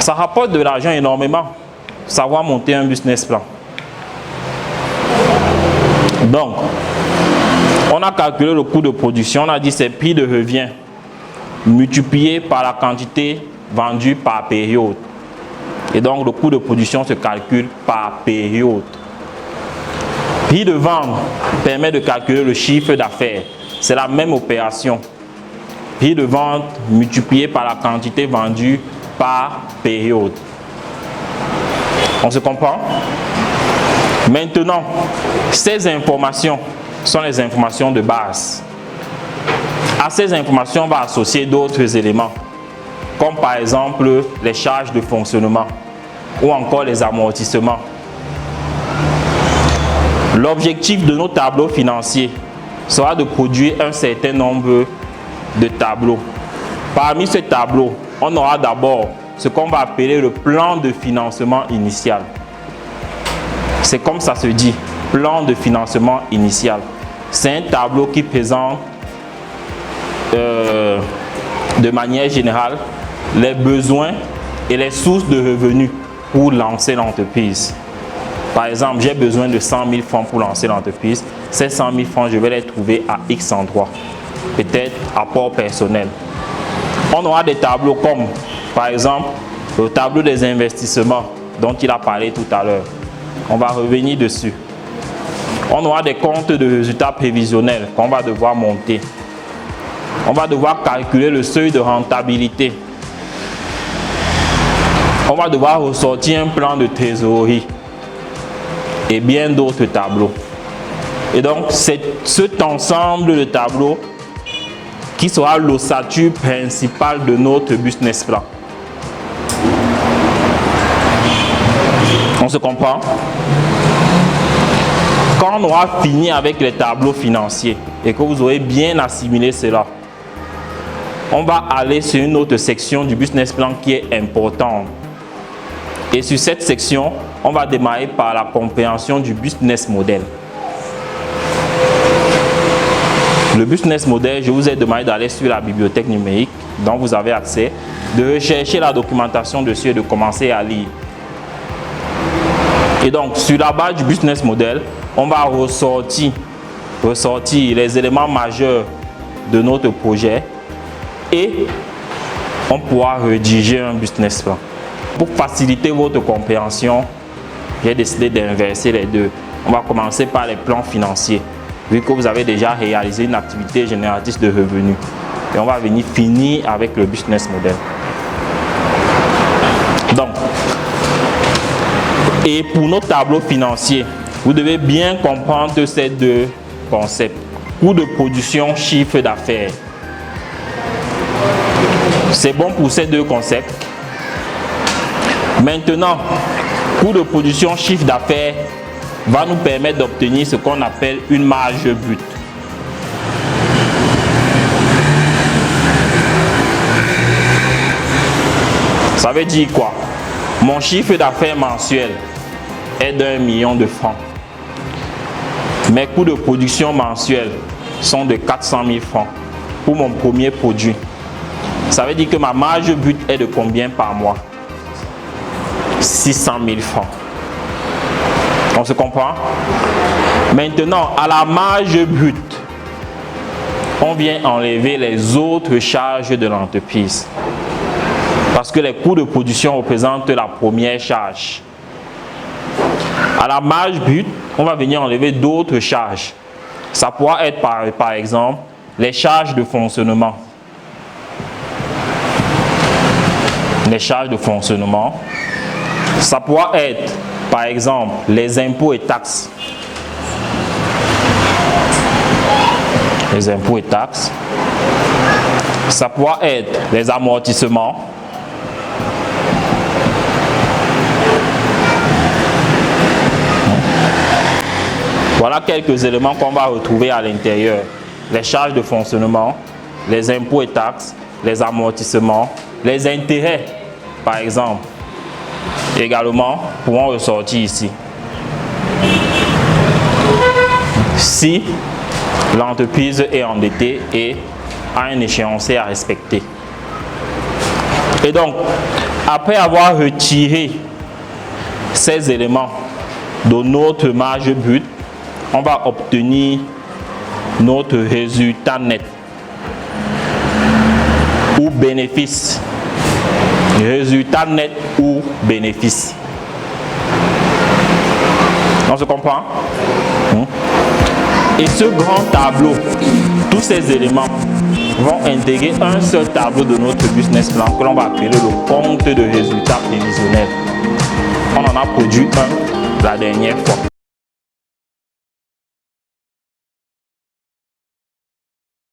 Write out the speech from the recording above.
Ça rapporte de l'argent énormément, savoir monter un business plan. Donc, on a calculé le coût de production, on a dit c'est prix de revient multiplié par la quantité vendue par période. Et donc, le coût de production se calcule par période. Prix de vente permet de calculer le chiffre d'affaires. C'est la même opération. Prix de vente multiplié par la quantité vendue par période. On se comprend? Maintenant, ces informations sont les informations de base. À ces informations, on va associer d'autres éléments, comme par exemple les charges de fonctionnement ou encore les amortissements. L'objectif de nos tableaux financiers sera de produire un certain nombre de tableaux. Parmi ces tableaux, on aura d'abord ce qu'on va appeler le plan de financement initial. C'est comme ça se dit, plan de financement initial. C'est un tableau qui présente de manière générale les besoins et les sources de revenus pour lancer l'entreprise. Par exemple, j'ai besoin de 100 000 francs pour lancer l'entreprise. Ces 100 000 francs, je vais les trouver à X endroits. Peut-être apport personnel. On aura des tableaux comme, par exemple, le tableau des investissements dont il a parlé tout à l'heure. On va revenir dessus. On aura des comptes de résultats prévisionnels qu'on va devoir monter. On va devoir calculer le seuil de rentabilité. On va devoir ressortir un plan de trésorerie et bien d'autres tableaux. Et donc, c'est cet ensemble de tableaux qui sera l'ossature principale de notre business plan. On se comprend? Quand on aura fini avec les tableaux financiers et que vous aurez bien assimilé cela, on va aller sur une autre section du business plan qui est importante. Et sur cette section, on va démarrer par la compréhension du business model. Le business model, je vous ai demandé d'aller sur la bibliothèque numérique dont vous avez accès, de rechercher la documentation dessus et de commencer à lire. Et donc, sur la base du business model, on va ressortir les éléments majeurs de notre projet et on pourra rédiger un business plan. Pour faciliter votre compréhension, j'ai décidé d'inverser les deux. On va commencer par les plans financiers, vu que vous avez déjà réalisé une activité génératrice de revenus. Et on va venir finir avec le business model. Donc, et pour nos tableaux financiers, vous devez bien comprendre ces deux concepts. Coût de production, chiffre d'affaires. C'est bon pour ces deux concepts. Maintenant, coût de production, chiffre d'affaires va nous permettre d'obtenir ce qu'on appelle une marge brute. Ça veut dire quoi? Mon chiffre d'affaires mensuel est d'1 million de francs. Mes coûts de production mensuels sont de 400 000 francs pour mon premier produit. Ça veut dire que ma marge brute est de combien par mois? 600 000 francs. On se comprend? Maintenant, à la marge brute, on vient enlever les autres charges de l'entreprise. Parce que les coûts de production représentent la première charge. À la marge brute, on va venir enlever d'autres charges. Ça pourra être par exemple les charges de fonctionnement. Les charges de fonctionnement. Ça pourra être par exemple les impôts et taxes. Les impôts et taxes. Ça pourra être les amortissements. Voilà quelques éléments qu'on va retrouver à l'intérieur. Les charges de fonctionnement, les impôts et taxes, les amortissements, les intérêts, par exemple, également pourront ressortir ici. Si l'entreprise est endettée et a un échéancier à respecter. Et donc, Après avoir retiré ces éléments de notre marge brute, on va obtenir notre résultat net ou bénéfice. Résultat net ou bénéfice. On se comprend? Et ce grand tableau, tous ces éléments vont intégrer un seul tableau de notre business plan que l'on va appeler le compte de résultats prévisionnels. On en a produit un la dernière fois.